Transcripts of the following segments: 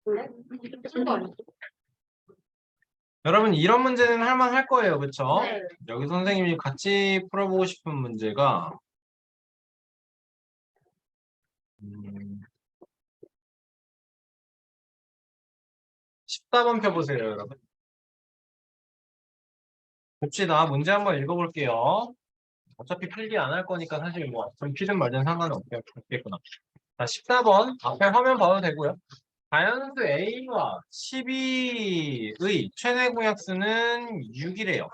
그래? 쓴거 아니야? 여러분 이런 문제는 할만할 거예요. 그쵸? 네. 여기 선생님이 같이 풀어보고 싶은 문제가 14번 펴보세요, 여러분. 봅시다. 문제 한번 읽어볼게요. 어차피 필기 안 할 거니까 사실 뭐 좀 필은 말든 상관은 없겠구나. 자, 14번 앞에 화면 봐도 되고요. 자연수 A와 12의 최대 공약수는 6이래요.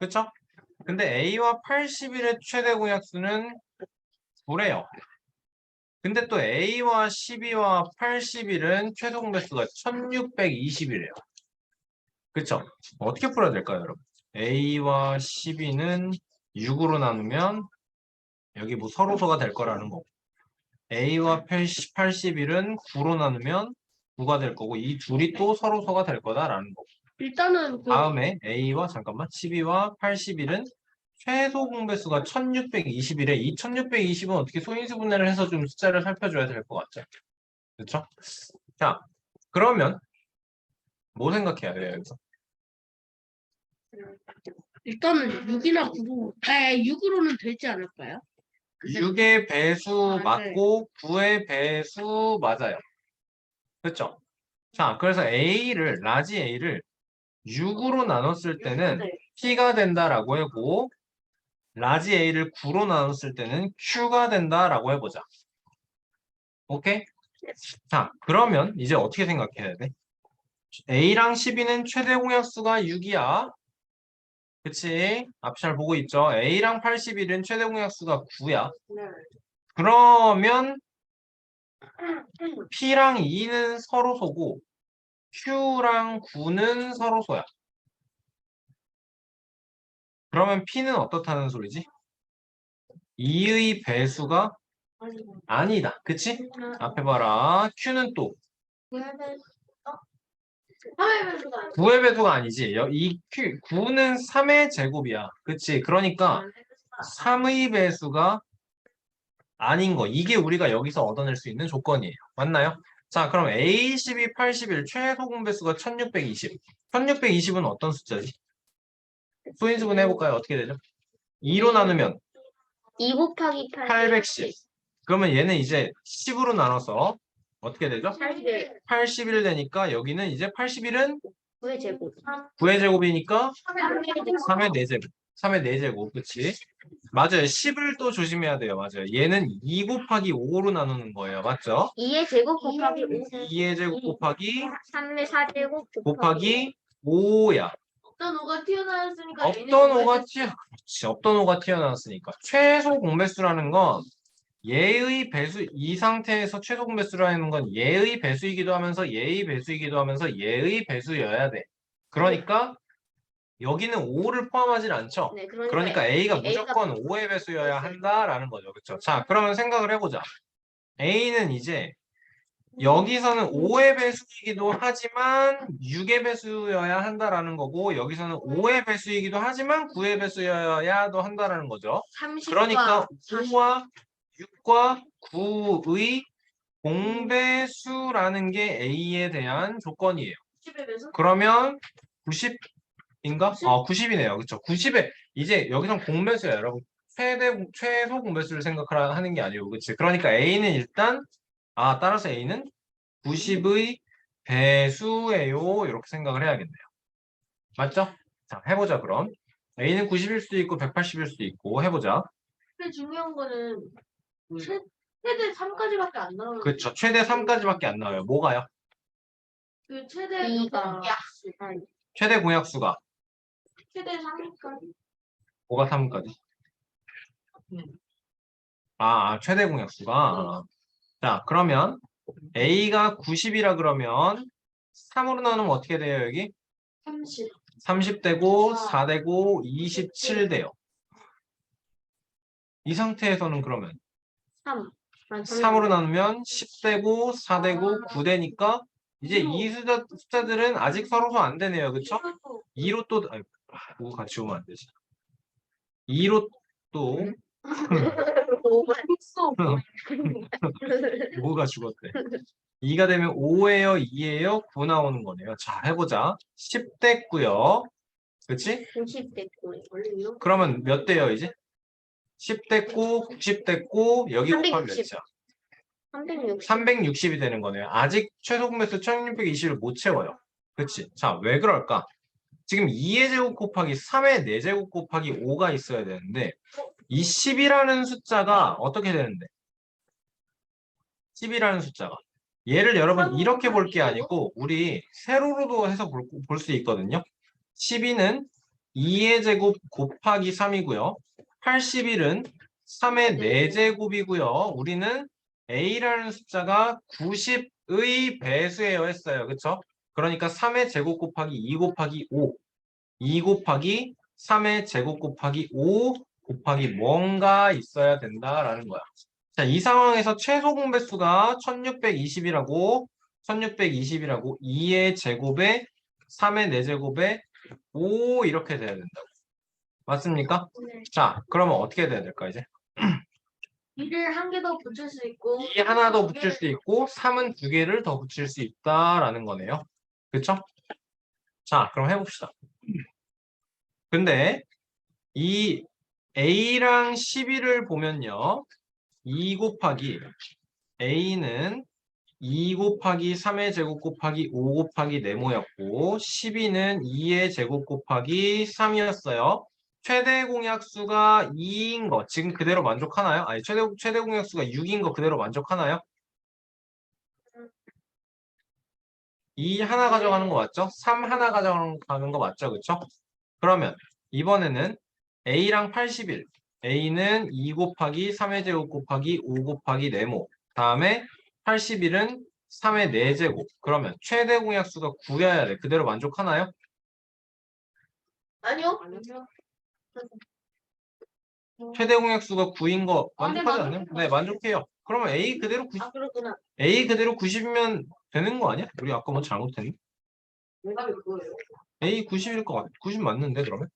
그쵸? 근데 A와 81의 최대 공약수는 9래요. 근데 또 A와 12와 81은 최소 공배수가 1620이래요. 그쵸? 어떻게 풀어야 될까요, 여러분? A와 12는 6으로 나누면 여기 뭐 서로서가 될 거라는 거고 A와 81은 9로 나누면 9가 될 거고 이 둘이 또 서로서가 될 거다라는 거고 일단은 다음에 A와 잠깐만 12와 81은 최소 공배수가 1620이래. 이 1620은 어떻게 소인수 분해를 해서 좀 숫자를 살펴줘야 될 것 같죠? 그렇죠? 자, 그러면 뭐 생각해야 돼요, 여기서? 일단은 6이나 9로, 6으로는 되지 않을까요? 6의 배수 아, 네. 맞고 9의 배수 맞아요. 그렇죠? 자, 그래서 라지 A를 6으로 나눴을 때는 네. P가 된다라고 하고 라지 A를 9로 나눴을 때는 Q가 된다라고 해보자. 오케이? 자, 그러면 이제 어떻게 생각해야 돼? A랑 12는 최대 공약수가 6이야. 그치? 앞 잘 보고 있죠? A랑 81은 최대 공약수가 9야. 네. 그러면 P랑 2는 서로소고 Q랑 9는 서로소야. 그러면 P는 어떻다는 소리지? 2의 배수가 아니다. 그치? 앞에 봐라. Q는 또 9의 배수가 아니지. 이 9는 3의 제곱이야. 그치? 그러니까 3의 배수가 아닌 거. 이게 우리가 여기서 얻어낼 수 있는 조건이에요. 맞나요? 자, 그럼 A, 12, 81 최소 공배수가 1620. 1620은 어떤 숫자지? 소인수분 해볼까요? 어떻게 되죠? 2로 나누면 2 곱하기 810. 그러면 얘는 이제 10으로 나눠서 어떻게 되죠? 81. 81 되니까 여기는 이제 81은 9의 제곱. 9의 제곱이니까 3의 4제곱. 3의 4제곱. 그치? 맞아요. 10을 또 조심해야 돼요. 맞아요. 얘는 2 곱하기 5로 나누는 거예요. 맞죠? 2의 제곱 곱하기 5. 2의 제곱 곱하기 3의 4제곱 곱하기 5야. 없던 5가 튀어나왔으니까 없던 5가 튀어나왔으니까. 최소 공배수라는 건 얘의 배수, 이 상태에서 최소 공배수라는 건 얘의 배수이기도 하면서 얘의 배수이기도 하면서 얘의 배수여야 돼. 그러니까 여기는 5를 포함하진 않죠. 네, 그러니까 A가 무조건 5의 배수여야 한다라는 거죠. 그렇죠? 자, 그러면 생각을 해보자. A는 이제 여기서는 5의 배수이기도 하지만 6의 배수여야 한다라는 거고 여기서는 5의 배수이기도 하지만 9의 배수여야도 한다라는 거죠. 30과 그러니까 5와 6과 9의 공배수라는 게 A에 대한 조건이에요. 10의 배수? 그러면 90인가? 90이네요. 그렇죠? 90에 이제 여기선 공배수야, 여러분. 최소 공배수를 생각하는 게 아니고, 그렇지? 그러니까 A는 일단 따라서 A는 90의 배수예요. 이렇게 생각을 해야겠네요. 맞죠? 자, 해보자, 그럼. A는 90일 수도 있고, 180일 수도 있고, 해보자. 근데 중요한 거는 최대 3까지밖에 안 나오는 그쵸. 최대 3까지밖에 안 나와요. 뭐가요? 그 최대 2가 최대 공약수가. 최대 3까지. 뭐가 3까지? 최대 공약수가. 자, 그러면 A가 90이라 그러면 3으로 나누면 어떻게 돼요, 여기? 30. 30되고, 4되고, 27돼요. 이 상태에서는 그러면 3. 3으로 나누면 10되고 4되고 9되니까 이제 이 숫자들은 아직 서로서 안 되네요. 그쵸? 2로 또 그거 같이 오면 안 되지. 2로 또 뭐가 죽었대. 2가 되면 5예요, 2예요, 9 나오는 거네요. 자, 해보자. 10 됐고요. 그치? 90 됐고 원래 이렇게 그러면 몇 대요, 이제? 10 됐고, 90 됐고, 여기 곱하면 360. 몇이야? 360. 360이 되는 거네요. 아직 최소 공배수 1620을 못 채워요. 그치? 자, 왜 그럴까? 지금 2의 제곱 곱하기 3의 4제곱 곱하기 5가 있어야 되는데 이 10이라는 숫자가 어떻게 되는데? 10이라는 숫자가 얘를 여러분 이렇게 볼 게 아니고 우리 세로로도 해서 볼 수 있거든요. 12는 2의 제곱 곱하기 3이고요. 81은 3의 4제곱이고요. 우리는 A라는 숫자가 90의 배수예요 했어요. 그쵸? 그러니까 3의 제곱 곱하기 2 곱하기 5 2 곱하기 3의 제곱 곱하기 5 곱하기 뭔가 있어야 된다라는 거야. 자, 이 상황에서 최소 공배수가 1620이라고 2의 제곱에 3의 4제곱에 5 이렇게 돼야 된다고. 맞습니까? 네. 자, 그러면 어떻게 돼야 될까 이제? 2를 한 개 더 붙일 수 있고 2 하나 더 붙일 수 있고 3은 2개를 더 붙일 수 있다라는 거네요. 그쵸? 자, 그럼 해봅시다. 근데 이 A랑 12를 보면요. 2 곱하기 A는 2 곱하기 3의 제곱 곱하기 5 곱하기 네모였고 12는 2의 제곱 곱하기 3이었어요. 최대 공약수가 2인 거 지금 그대로 만족하나요? 아니 최대 공약수가 6인 거 그대로 만족하나요? 2 하나 가져가는 거 맞죠? 3 하나 가져가는 거 맞죠? 그쵸? 그러면 이번에는 A랑 81 A는 2 곱하기 3의 제곱 곱하기 5 곱하기 네모 다음에 81은 3의 4제곱 그러면 최대 공약수가 9여야 돼. 그대로 만족하나요? 아니요. 최대 공약수가 9인 거 아, 네, 만족하지 않나요? 만족해요. 네, 만족해요. 그러면 A 그대로 90, 아 그렇구나. A 그대로 90이면 되는 거 아니야? 우리 아까 뭐 잘못했니? 내가 그거예요. A 90일 것 같아. 90 맞는데 그러면?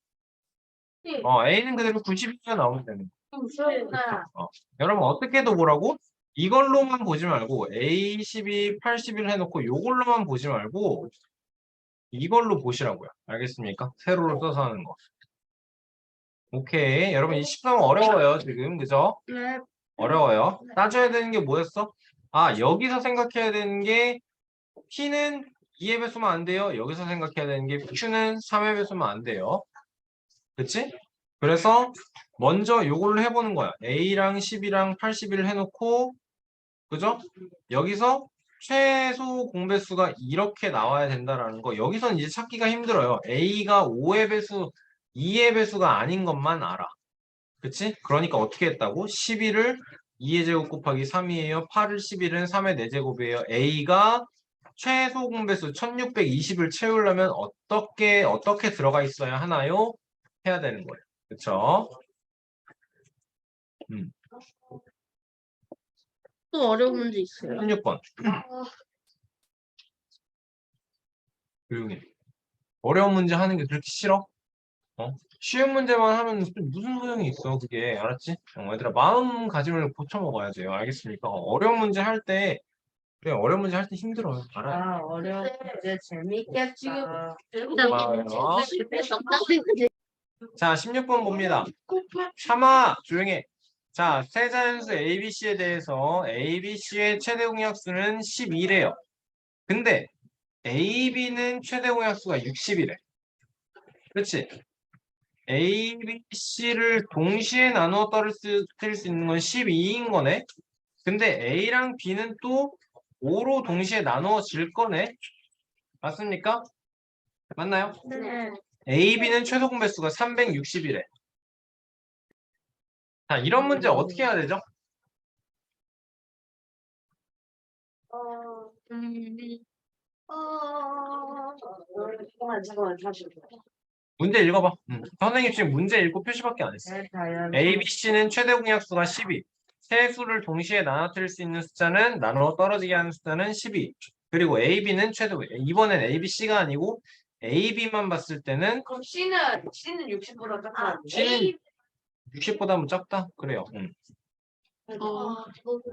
네. A는 그대로 90이면 나오면 되는 거. 그렇구나. 여러분 어떻게도 보라고? 이걸로만 보지 말고 A 12, 81 해놓고 이걸로만 보지 말고 이걸로 보시라고요. 알겠습니까? 세로를 써서 하는 거. 오케이. 여러분 이 13 어려워요 지금 그죠? 네. 어려워요. 따져야 되는 게 뭐였어? 아 여기서 생각해야 되는 게 P는 2의 배수면 안 돼요. 여기서 생각해야 되는 게 Q는 3의 배수면 안 돼요. 그치? 그래서 먼저 이걸로 해보는 거야. A랑 10이랑 81 해놓고 그죠? 여기서 최소 공배수가 이렇게 나와야 된다라는 거. 여기서는 이제 찾기가 힘들어요. A가 5의 배수, 2의 배수가 아닌 것만 알아. 그치? 그러니까 어떻게 했다고? 11을 2의 제곱 곱하기 3이에요. 8을 11은 3의 4제곱이에요. A가 최소 공배수 1620을 채우려면 어떻게 들어가 있어야 하나요? 해야 되는 거예요. 그쵸? 또 어려운 문제 있어요. 16번. 조용히. 어려운 문제 하는 게 그렇게 싫어? 쉬운 문제만 하면 무슨 소용이 있어, 그게. 알았지? 얘들아, 마음가짐을 고쳐먹어야지. 알겠습니까? 어려운 문제 할 때, 그래, 어려운 문제 할 때 힘들어요. 알아. 어려운 문제 재밌겠다. 지금 고마워요. 네. 자, 16번 봅니다. 참아, 조용해. 자, 세자연수 ABC에 대해서 ABC의 최대 공약수는 12래요. 근데 AB는 최대 공약수가 60이래. 그렇지? A, B, C를 동시에 나누어 떨어뜨릴 수 있는 건 12인 거네. 근데 A랑 B는 또 5로 동시에 나누어질 거네. 맞습니까? 맞나요? 네. A, B는 최소 공배수가 360이래. 자, 이런 문제 어떻게 해야 되죠? 잠깐만 다시. 문제 읽어봐. 선생님 지금 문제 읽고 표시밖에 안 했어. A, B, C는 최대 공약수가 12. 세 수를 동시에 나눠뜨릴 수 있는 숫자는 나누어 떨어지게 하는 숫자는 12. 그리고 A, B는 최대 이번엔 A, B, C가 아니고 A, B만 봤을 때는 그럼 C는 60보다 작아. C는 60보다 뭐 작다? 그래요.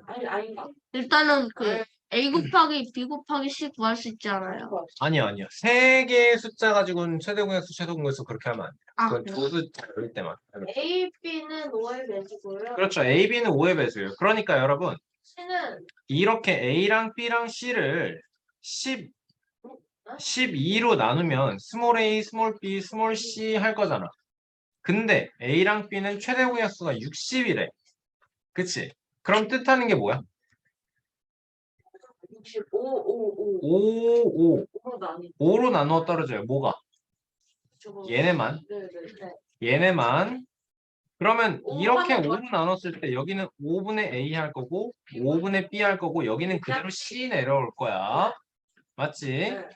아니 일단은 그 A 곱하기 B 곱하기 C 구할 수 있잖아요. 아니요. 세 개의 숫자 가지고는 최대 공약수, 최소 공약수 그렇게 하면 안 돼요. 아, 그건 두 숫자일 때만. A, B는 5의 배수고요. 그렇죠. A, B는 5의 배수예요. 그러니까 여러분 C는 이렇게 A랑 B랑 C를 12로 나누면 스몰 a, 스몰 b, 스몰 c 할 거잖아. 근데 A랑 B는 최대 공약수가 60이래. 그치? 그럼 뜻하는 게 뭐야? 65, 5, 5. 5, 5. 5로 나뉘. 5로 나누어 떨어져요. 뭐가? 저거. 얘네만. 네네네. 얘네만. 그러면 오, 이렇게 하나 더. 5로 나눴을 때 여기는 5분의 A 할 거고 5분의 B 할 거고 여기는 그대로 C 내려올 거야. 맞지? 네.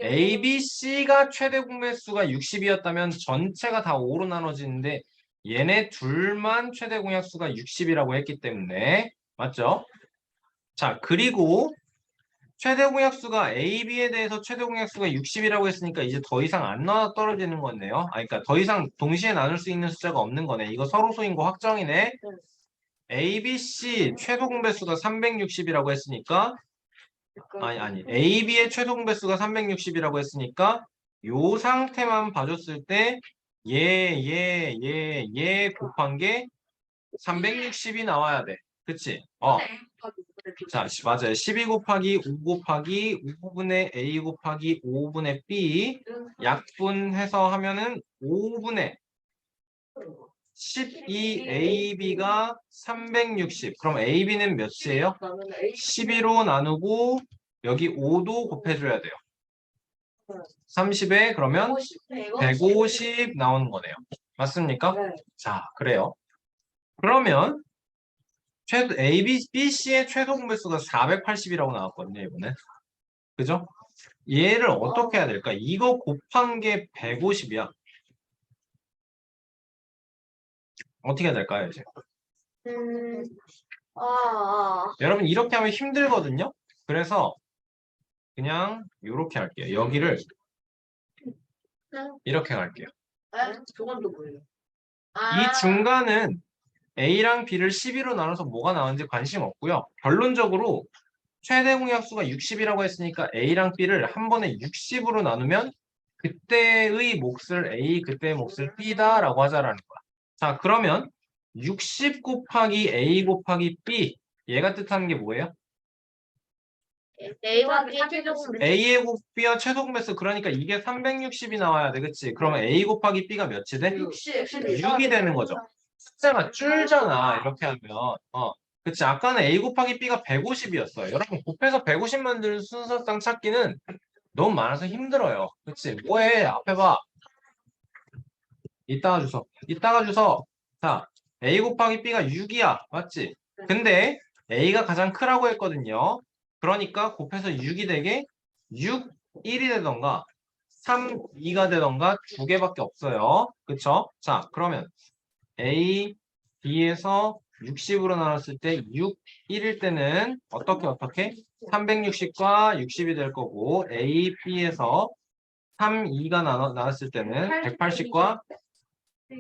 A, B, C가 최대 공배수가 60이었다면 전체가 다 5로 나눠지는데 얘네 둘만 최대 공약수가 60이라고 했기 때문에 맞죠? 자, 그리고 최대 공약수가 A, B에 대해서 최대 공약수가 60이라고 했으니까 이제 더 이상 안 나눠 떨어지는 거네요. 아, 그러니까 더 이상 동시에 나눌 수 있는 숫자가 없는 거네. 이거 서로소인 거 확정이네. A, B, C 최소 공배수가 360이라고 했으니까 아니 A, B의 최소 공배수가 360이라고 했으니까 요 상태만 봐줬을 때 얘 곱한 게 360이 나와야 돼. 그치? 자, 맞아요. 12 곱하기 5 곱하기 5분의 A 곱하기 5분의 B 약분해서 하면은 5분의 12AB가 360. 그럼 AB는 몇이에요? 12로 나누고 여기 5도 곱해줘야 돼요. 30에 그러면 150 나오는 거네요. 맞습니까? 네. 자, 그래요. 그러면 A, B, B, C의 최소 공배수가 480이라고 나왔거든요, 이번에. 그죠? 얘를 어떻게 해야 될까? 이거 곱한 게 150이야. 어떻게 해야 될까요, 이제? 여러분, 이렇게 하면 힘들거든요? 그래서 그냥 이렇게 할게요. 여기를 이렇게 갈게요. 저건 또 뭐예요? 이 중간은 A랑 B를 12로 나눠서 뭐가 나오는지 관심 없고요. 결론적으로 최대 공약수가 60이라고 했으니까 A랑 B를 한 번에 60으로 나누면 그때의 몫을 A, 그때의 몫을 B다라고 하자라는 거야. 자, 그러면 60 곱하기 A 곱하기 B 얘가 뜻하는 게 뭐예요? A와 B 최종 A의 B와 최소 공배수 그러니까 이게 360이 나와야 돼. 그치? 그러면 A 곱하기 B가 몇이 돼? 6이 되는 거죠. 숫자가 줄잖아. 이렇게 하면. 그치? 아까는 A 곱하기 B가 150이었어요. 여러분 곱해서 150 만드는 순서상 찾기는 너무 많아서 힘들어요. 그치? 뭐해? 앞에 봐. 이따가 주소. 이따가 주소. 자, A 곱하기 B가 6이야. 맞지? 근데 A가 가장 크라고 했거든요. 그러니까 곱해서 6이 되게 6, 1이 되던가 3, 2가 되던가 두 개밖에 없어요. 그쵸? 자, 그러면 A, B에서 60으로 나눴을 때 6, 1일 때는 어떻게? 360과 60이 될 거고 A, B에서 3, 2가 나눴을 때는 180과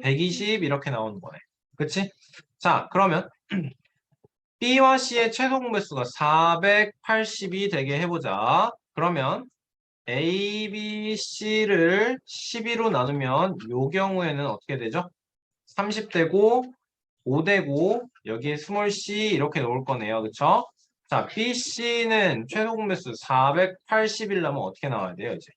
120 이렇게 나오는 거네. 그치? 자, 그러면 B와 C의 최소 공배수가 480이 되게 해보자. 그러면 A, B, C를 12로 나누면 이 경우에는 어떻게 되죠? 30되고 5되고 여기에 스몰 c 이렇게 놓을 거네요. 그쵸? 자, B, C는 최소 공배수 480이려면 어떻게 나와야 돼요, 이제?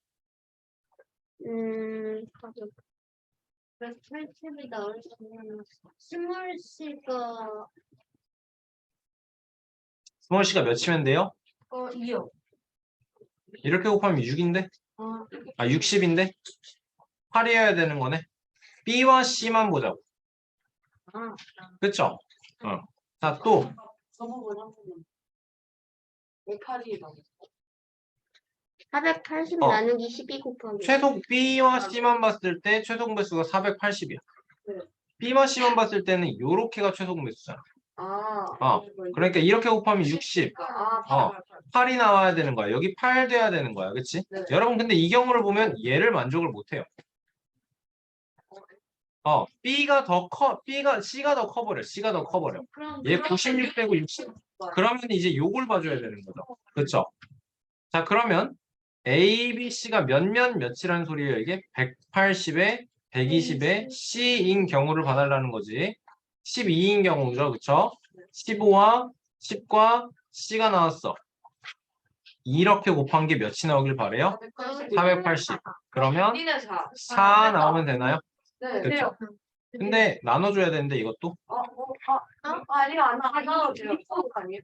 180이 나오려면 스몰 C가 스몰 c가 몇이면 돼요? 2요. 이렇게 곱하면 6인데? 60인데? 8이어야 되는 거네. B와 C만 보자고. 그쵸? 자, 또 저거보다 8이 나오죠. 480 어. 나누기 12 곱하기 최소 B와 C만 봤을 때 최소 공배수가 480이야. 네. B와 C만 봤을 때는 요렇게가 최소 공배수잖아. 그러니까 이렇게 곱하면 60. 8이 나와야 되는 거야. 여기 8 돼야 되는 거야. 그치? 네. 여러분 근데 이 경우를 보면 얘를 만족을 못 해요. B가 더 커, C가 더 커버려. C가 더 커버려. 얘 96 되고 60. 그러면 이제 요걸 봐줘야 되는 거죠. 그렇죠? 자, 그러면 A, B, C가 몇이라는 소리예요. 이게 180에 120에 C인 경우를 봐달라는 거지. 12인 경우죠. 그쵸? 15와 10과 C가 나왔어. 이렇게 곱한 게 몇이 나오길 바래요? 480. 그러면 B는 4. 4 나오면 되나요? 네. 그쵸? 근데 나눠줘야 되는데 이것도 아니요, 안 나눠줘요. 아니에요?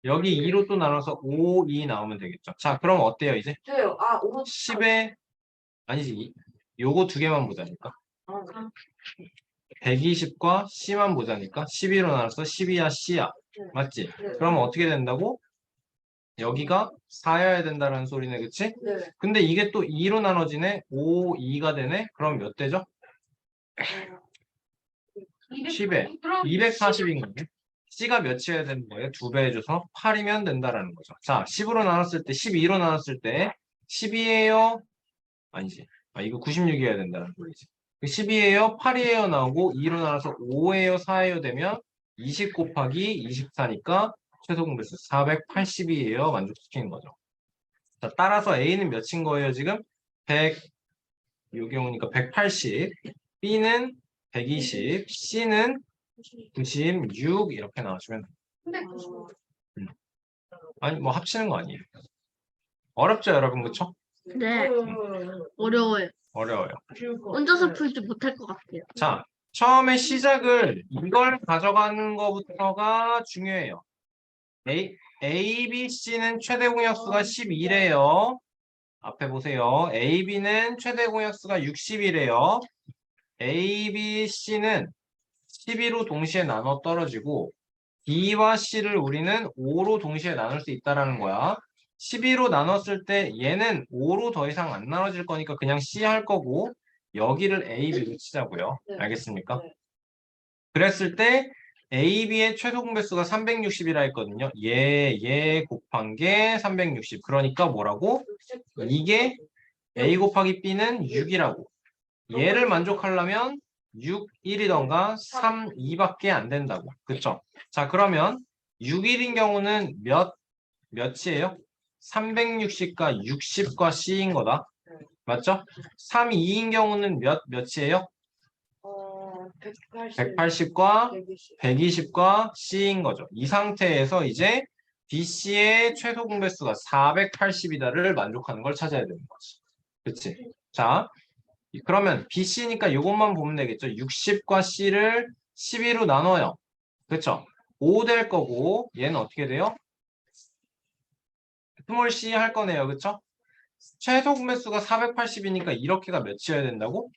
여기 2로 또 나눠서 5, 2 나오면 되겠죠. 자, 그럼 어때요 이제? 돼요. 5. 10에 아니지 요거 두 개만 보자니까 120과 C만 보자니까 12로 나눠서 12야 C야 맞지? 그러면 어떻게 된다고? 여기가 4여야 된다는 소리네 그치? 네. 근데 이게 또 2로 나눠지네 5, 2가 되네 그럼 몇 대죠? 10에 240인 거네 C가 몇이어야 되는 거예요? 2배 해줘서 8이면 된다라는 거죠. 자 10으로 나눴을 때 12로 나눴을 때 10이에요? 아니지. 이거 96이어야 된다는 소리지. 10이에요? 8이에요? 나오고 2로 나눠서 5에요? 4에요? 되면 20 곱하기 24니까 최소 공배수 480이에요. 만족시키는 거죠. 자, 따라서 A는 몇인 거예요, 지금? 100, 요 경우니까 180, B는 120, C는 96 이렇게 나와주면 돼요. 근데 아니, 뭐 합치는 거 아니에요. 어렵죠, 여러분, 그쵸? 네, 어려워요. 어려워요. 혼자서 풀지 못할 것 같아요. 자, 처음에 시작을 이걸 가져가는 것부터가 중요해요. A, B, C는 최대 공약수가 12래요. 앞에 보세요. A, B는 최대 공약수가 60이래요. A, B, C는 12로 동시에 나눠 떨어지고 B와 C를 우리는 5로 동시에 나눌 수 있다는 거야. 12로 나눴을 때 얘는 5로 더 이상 안 나눠질 거니까 그냥 C 할 거고 여기를 A, B로 치자고요. 네. 알겠습니까? 네. 그랬을 때 A, B의 최소 공배수가 360이라 했거든요. 얘 곱한 게 360. 그러니까 뭐라고? 이게 A 곱하기 B는 6이라고. 얘를 만족하려면 6, 1이던가 3, 2밖에 안 된다고. 그쵸? 자, 그러면 6, 1인 경우는 몇이에요? 360과 60과 C인 거다. 맞죠? 3, 2인 경우는 몇이에요? 180과 120과 C인 거죠. 이 상태에서 이제 BC의 최소 공배수가 480이다를 만족하는 걸 찾아야 되는 거지. 그치? 자, 그러면 BC니까 이것만 보면 되겠죠. 60과 C를 12로 나눠요. 그쵸? 5 될 거고 얘는 어떻게 돼요? 스몰 C 할 거네요. 그쵸? 최소 공배수가 480이니까 이렇게가 몇이어야 된다고?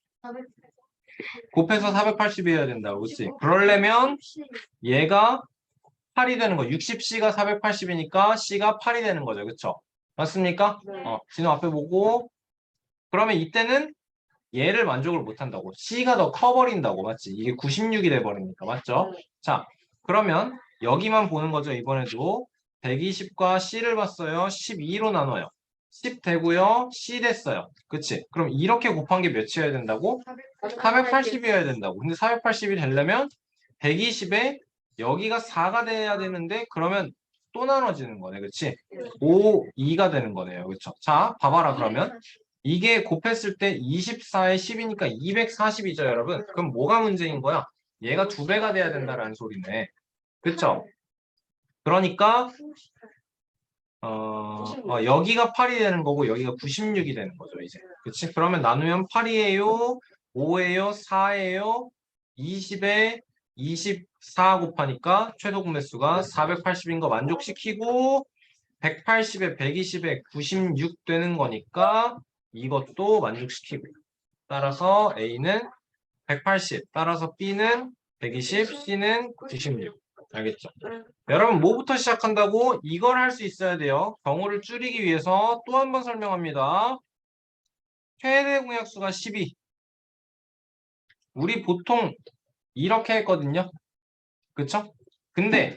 곱해서 480이어야 된다고. 그치? 그러려면 얘가 8이 되는 거. 60C가 480이니까 C가 8이 되는 거죠. 그쵸? 맞습니까? 네. 진호 앞에 보고 그러면 이때는 얘를 만족을 못 한다고. C가 더 커버린다고. 맞지? 이게 96이 돼버리니까. 맞죠? 자, 그러면 여기만 보는 거죠. 이번에도 120과 C를 봤어요. 12로 나눠요. 10 되고요. C 됐어요. 그치? 그럼 이렇게 곱한 게 몇이어야 된다고? 480이어야 된다고. 근데 480이 되려면 120에 여기가 4가 돼야 되는데 그러면 또 나눠지는 거네. 그치? 5, 2가 되는 거네요. 그쵸? 자, 봐봐라 그러면. 이게 곱했을 때 24에 10이니까 240이죠, 여러분? 그럼 뭐가 문제인 거야? 얘가 2배가 돼야 된다라는 소리네. 그쵸? 그러니까 여기가 8이 되는 거고 여기가 96이 되는 거죠, 이제. 그치? 그러면 나누면 8이에요, 5예요, 4예요, 20에 24 곱하니까 최소 공배수가 480인 거 만족시키고 180에 120에 96 되는 거니까 이것도 만족시키고 따라서 A는 180, 따라서 B는 120, C는 96. 알겠죠? 여러분 뭐부터 시작한다고? 이걸 할 수 있어야 돼요. 경우를 줄이기 위해서 또 한 번 설명합니다. 최대 공약수가 12. 우리 보통 이렇게 했거든요. 그쵸? 근데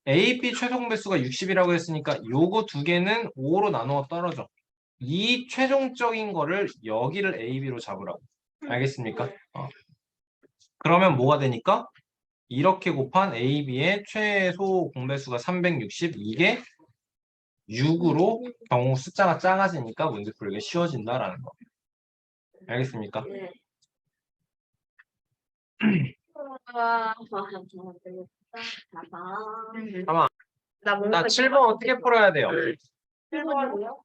A, B 최소 공배수가 60이라고 했으니까 요거 두 개는 5로 나누어 떨어져. 이 최종적인 거를 여기를 A, B로 잡으라고. 알겠습니까? 그러면 뭐가 되니까? 이렇게 곱한 AB의 최소 공배수가 360, 이게 6으로 경우 숫자가 작아지니까 문제 풀기가 쉬워진다라는 거. 알겠습니까? 네. 가만. 자, 7번 어떻게 풀어야 돼요? 1번이요?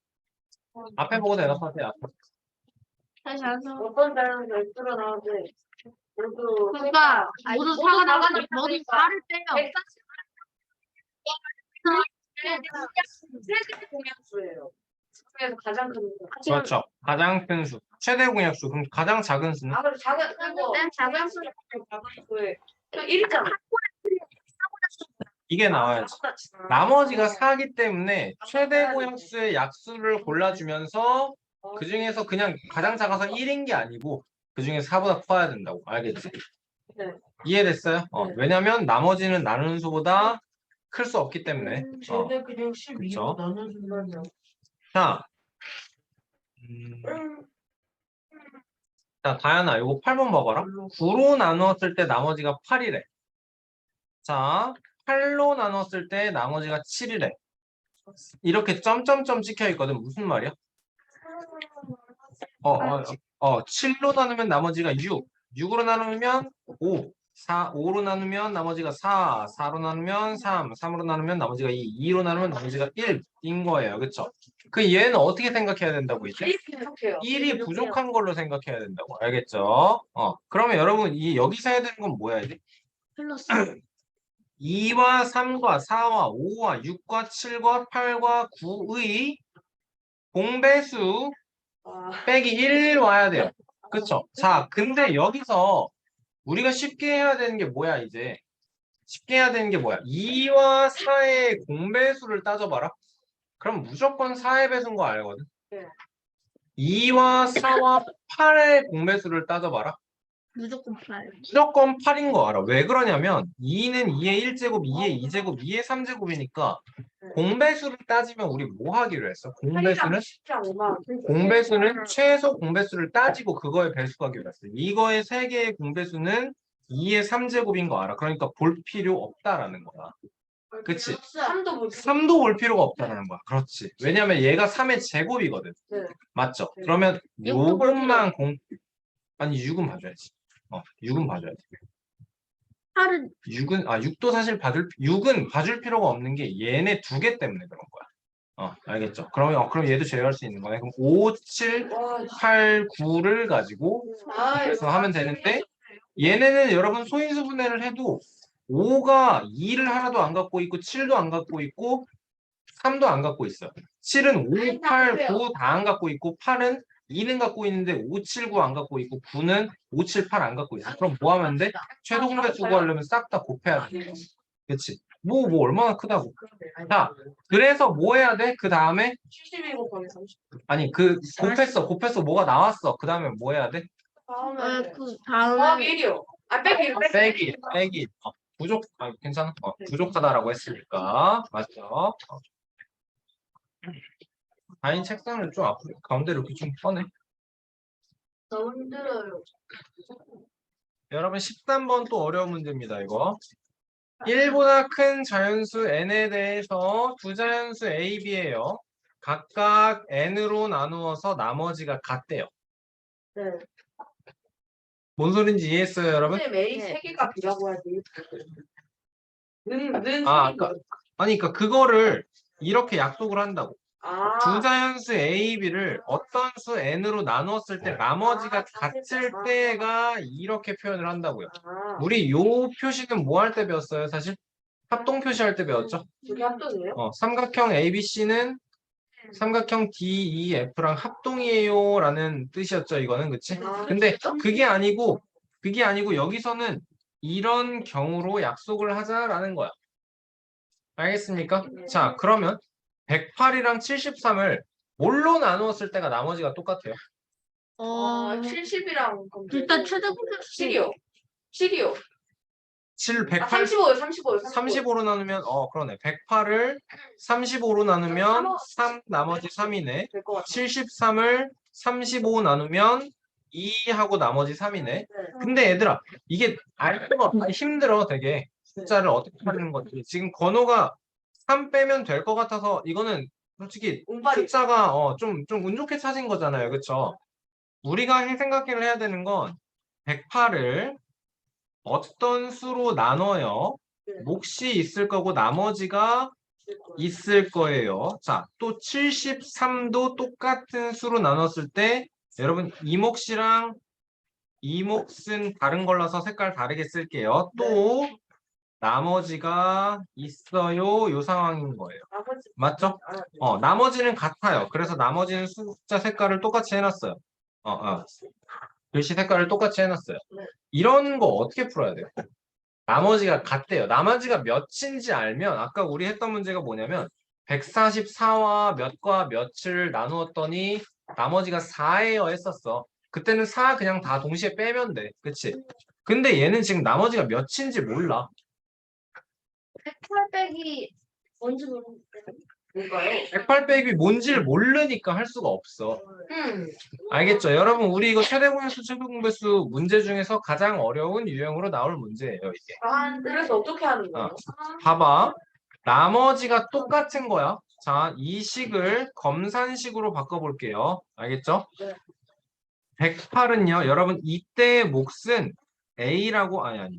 앞에 보고 대답하세요. 앞에. 다시 와서. 어떤 자연은 열수로 나오는데 모두 그러니까 모두 사가 나가는 모두 4를 빼요. 세계 공약수예요. 그래서 가장 큰 거. 그렇죠. 가장 큰 수. 최대 공약수. 그럼 가장 작은 수는? 아, 그럼 작은 그거 난 작은 수. 작은 수에 1이잖아. 이게 나와야지. 나머지가 4기 때문에 최대 공약수의 약수를 골라주면서 그 중에서 그냥 가장 작아서 1인 게 아니고 그 중에서 4보다 커야 된다고. 알겠지? 네. 이해됐어요? 네. 왜냐면 나머지는 나누는 수보다 클 수 없기 때문에. 쟤네 그냥 12로 그쵸. 나눠준다며. 자, 자, 다현아, 이거 8번 봐봐라. 9로 나누었을 때 나머지가 8이래. 자, 8로 나누었을 때 나머지가 7이래. 이렇게 점점점 찍혀 있거든. 무슨 말이야? 7로 나누면 나머지가 6. 6으로 나누면 5. 5로 나누면 나머지가 4. 4로 나누면 3. 3으로 나누면 나머지가 2. 2로 나누면 나머지가 1인 거예요. 그쵸? 그 얘는 어떻게 생각해야 된다고 이제? 1이 부족한 걸로 생각해야 된다고. 알겠죠? 그러면 여러분, 여기서 해야 되는 건 뭐야, 이제? 플러스. 2와 3과 4와 5와 6과 7과 8과 9의 공배수 빼기 1 와야 돼요. 그쵸? 자, 근데 여기서 우리가 쉽게 해야 되는 게 뭐야, 이제? 쉽게 해야 되는 게 뭐야? 2와 4의 공배수를 따져봐라. 그럼 무조건 4의 배수인 거 알거든? 네. 2와 4와 8의 공배수를 따져봐라. 무조건 8. 무조건 8인 거 알아. 왜 그러냐면 2는 2의 1제곱, 2의 2제곱, 2의 3제곱이니까 공배수를 따지면 우리 뭐 하기로 했어? 공배수는 최소 공배수를 따지고 그거의 배수 하기로 했어. 이거의 3개의 공배수는 2의 3제곱인 거 알아. 그러니까 볼 필요 없다라는 거야. 그치? 3도 볼 필요가 없다라는 거야. 그렇지. 왜냐면 얘가 3의 제곱이거든. 네. 맞죠? 그러면 요것만 아니 6은 봐줘야지. 6은 봐줘야지. 8은 6도 사실 6은 봐줄 필요가 없는 게 얘네 2개 때문에 그런 거야. 알겠죠? 그럼 얘도 제외할 수 있는 거네. 그럼 5, 7, 8, 9를 가지고 그래서 하면 되는데 얘네는 여러분 소인수분해를 해도 5가 2를 하나도 안 갖고 있고 7도 안 갖고 있고 3도 안 갖고 있어요. 7은 5, 8, 9 다 안 갖고 있고 8은 2는 갖고 있는데 5, 7, 9 안 갖고 있고 9는 5, 7, 8 안 갖고 있어. 그럼 뭐 하면 돼? 최소 공배수 구하려면 싹 다 곱해야 돼. 그치? 뭐 얼마나 크다고. 자, 그래서 뭐 해야 돼? 그 다음에 72 곱하기 30. 아니 곱했어 뭐가 나왔어. 그 다음에 뭐 해야 돼? 그 다음에 1이요. 빼기. 괜찮아. 부족하다라고 했으니까. 맞죠? 다인 책상을 좀 앞으로 가운데로 이렇게 좀 꺼내. 너무 힘들어요. 여러분 13번 또 어려운 문제입니다. 이거 1보다 큰 자연수 n에 대해서 두 자연수 a, b예요. 각각 n으로 나누어서 나머지가 같대요. 네. 뭔 소린지 이해했어요, 여러분? 선생님 A 3개가 B라고 해야지. 그러니까 그거를 이렇게 약속을 한다고. 두 자연수 a, b를 어떤 수 n으로 나누었을 때 나머지가 같을 때가 이렇게 표현을 한다고요. 우리 요 표시는 뭐 할 때 배웠어요, 사실? 합동 표시할 때 배웠죠? 그게 합동이에요? 삼각형 ABC는 삼각형 DEF랑 합동이에요 라는 뜻이었죠, 이거는. 그치? 근데 그게 아니고 여기서는 이런 경우로 약속을 하자라는 거야. 알겠습니까? 자, 그러면 108이랑 73을 뭘로 나누었을 때가 나머지가 똑같아요? 70이랑 일단 최대 공배수 7이요. 108, 35요. 35로 나누면 그러네. 108을 35로 나누면 3 나머지 3이네. 될것 같아요. 73을 35 나누면 2하고 나머지 3이네. 네. 근데 얘들아, 이게 알기가 힘들어, 되게. 숫자를 어떻게 하는 건지. 지금 건호가 3 빼면 될 것 같아서 이거는 솔직히 운빨이. 숫자가 좀 운 좋게 찾은 거잖아요. 그쵸? 우리가 생각을 해야 되는 건 108을 어떤 수로 나눠요? 네. 몫이 있을 거고 나머지가 있을 거예요. 자, 또 73도 똑같은 수로 나눴을 때 여러분 이몫이랑 이몫은 다른 걸로서 색깔 다르게 쓸게요. 또 나머지가 있어요. 요 상황인 거예요. 나머지. 맞죠? 나머지는 같아요. 그래서 나머지는 숫자 색깔을 똑같이 해놨어요. 글씨 색깔을 똑같이 해놨어요. 네. 이런 거 어떻게 풀어야 돼요? 나머지가 같대요. 나머지가 몇인지 알면 아까 우리 했던 문제가 뭐냐면 144와 몇과 몇을 나누었더니 나머지가 4예요 했었어. 그때는 4 그냥 다 동시에 빼면 돼. 그치? 근데 얘는 지금 나머지가 몇인지 몰라. 108 빼기 뭔지 모르겠는데. 뭔가요? 108 빼기 뭔지를 모르니까 할 수가 없어. 알겠죠? 여러분 우리 이거 최대공배수 최소공배수 문제 중에서 가장 어려운 유형으로 나올 문제예요 이게. 그래서 어떻게 하는 거예요? 봐봐. 나머지가 똑같은 거야. 자, 이 식을 검산식으로 바꿔볼게요. 알겠죠? 네. 108은요. 여러분 이때의 몫은 A라고 아니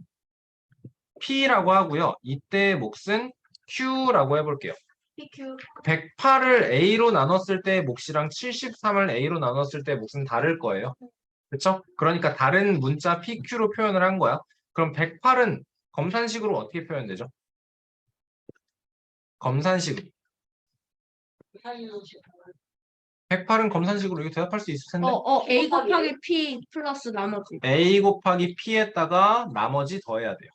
P라고 하고요. 이때의 몫은 Q라고 해볼게요. PQ. 108을 A로 나눴을 때의 몫이랑 73을 A로 나눴을 때의 몫은 다를 거예요. 그렇죠? 그러니까 다른 문자 PQ로 표현을 한 거야. 그럼 108은 검산식으로 어떻게 표현되죠? 검산식으로. 108은 검산식으로 이거 대답할 수 있을 텐데. A 곱하기 P 플러스 나머지. A 곱하기 P에다가 나머지 더해야 돼요.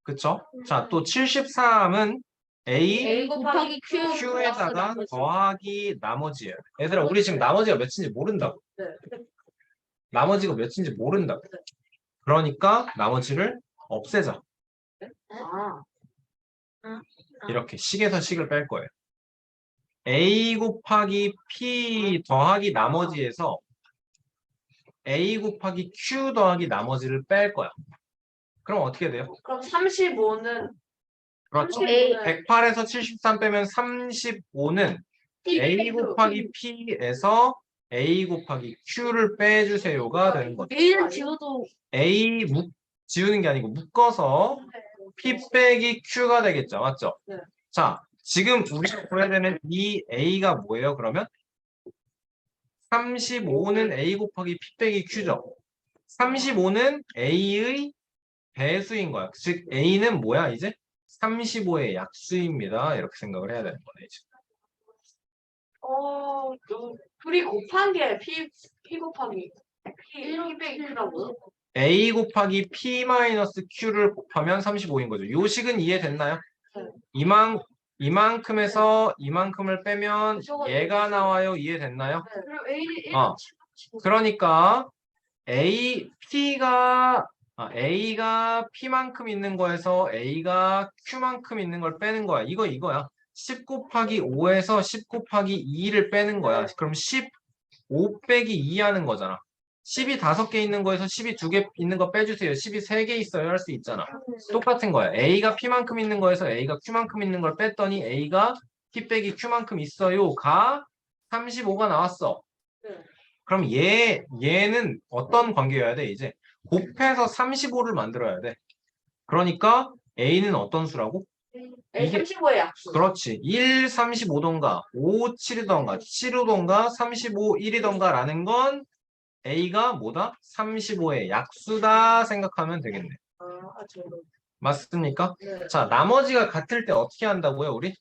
그쵸? 자, 또 73은 A A 곱하기 Q 플러스 Q에다가 나머지. 더하기 나머지예요. 얘들아, 우리 지금 나머지가 몇인지 모른다고. 네. 나머지가 몇인지 모른다고. 그러니까 나머지를 없애자. 이렇게 식에서 식을 뺄 거예요. A 곱하기 P 더하기 나머지에서 A 곱하기 Q 더하기 나머지를 뺄 거야. 그럼 어떻게 돼요? 그럼 35는 그렇죠. 35는 108에서 73 빼면 35는 A 곱하기 P에서 A 곱하기 Q를 빼주세요가 되는 거죠. A는 지워도 A 지우는 게 아니고 묶어서 P 빼기 Q가 되겠죠. 맞죠? 네. 자, 지금 우리가 구해야 되는 이 A가 뭐예요? 그러면 35는 A 곱하기 P 빼기 Q죠. 35는 A의 배수인 거야. 즉 A는 뭐야 이제? 35의 약수입니다. 이렇게 생각을 해야 되는 거네. 이제. 둘이 곱한 게 P 곱하기 P 빼기 Q라고요? A 곱하기 P 마이너스 Q를 곱하면 35인 거죠. 요 식은 이해됐나요? 네. 이만큼에서 이만큼을 빼면 얘가 나와요. 이해됐나요? 그럼 A 그러니까 A가 P만큼 있는 거에서 A가 Q만큼 있는 걸 빼는 거야. 이거야. 10 곱하기 5에서 10 곱하기 2를 빼는 거야. 그럼 15 빼기 2 하는 거잖아. 10이 5개 있는 거에서 10이 2개 있는 거 빼주세요. 10이 3개 있어요. 할 수 있잖아. 똑같은 거야. A가 P만큼 있는 거에서 A가 Q만큼 있는 걸 뺐더니 A가 P 빼기 Q만큼 있어요가 35가 나왔어. 네. 그럼 얘는 어떤 관계여야 돼? 이제 곱해서 35를 만들어야 돼. 그러니까 A는 어떤 수라고? A 35의 약수. 그렇지. 1, 35던가 5, 7이던가 7, 5던가 35, 1이던가 라는 건 A가 뭐다? 35의 약수다 생각하면 되겠네. 맞습니까? 네. 자, 나머지가 같을 때 어떻게 한다고요, 우리?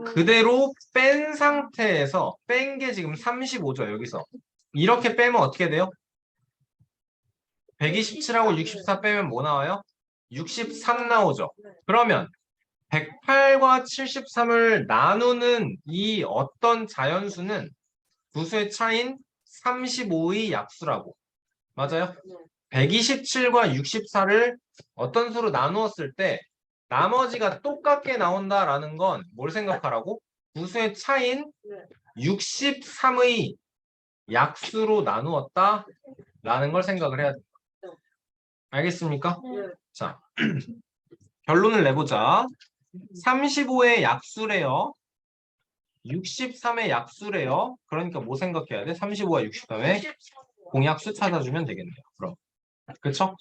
그대로 뺀 상태에서 뺀 게 지금 35죠, 여기서. 이렇게 빼면 어떻게 돼요? 127하고 64 빼면 뭐 나와요? 63 나오죠. 그러면 108과 73을 나누는 이 어떤 자연수는 두수의 차인 35의 약수라고. 맞아요? 127과 64를 어떤 수로 나누었을 때 나머지가 똑같게 나온다라는 건 뭘 생각하라고? 두수의 차인 63의 약수로 나누었다 라는 걸 생각을 해야 됩니다. 알겠습니까? 네. 자, 결론을 내보자. 35의 약수래요. 63의 약수래요. 그러니까 뭐 생각해야 돼? 35와 63의 공약수 찾아주면 되겠네요. 그럼. 그쵸?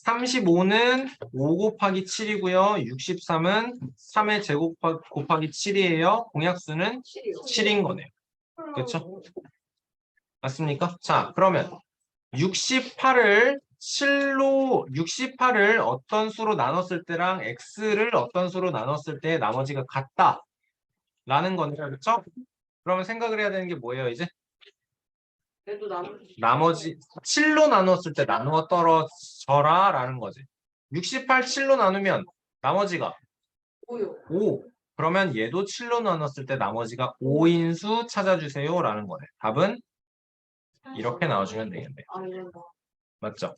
35는 5 곱하기 7이고요. 63은 3의 제곱 곱하기 7이에요. 공약수는 7인 거네요. 그쵸? 맞습니까? 자, 그러면 68을 어떤 수로 나눴을 때랑 x를 어떤 수로 나눴을 때 나머지가 같다 라는 거네요. 그렇죠? 그러면 생각을 해야 되는 게 뭐예요, 이제? 그래도 나머지 7로 나눴을 때 나누어 떨어져라 라는 거지. 68 7로 나누면 나머지가 5요. 5. 그러면 얘도 7로 나눴을 때 나머지가 5인 수 찾아주세요 라는 거네. 답은 이렇게 나와주면 되겠네요. 아, 이런 거. 맞죠?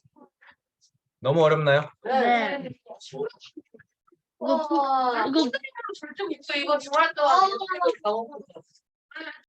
너무 어렵나요? 네. 이거 이거 절정 있어. 이거 중할 동안 너무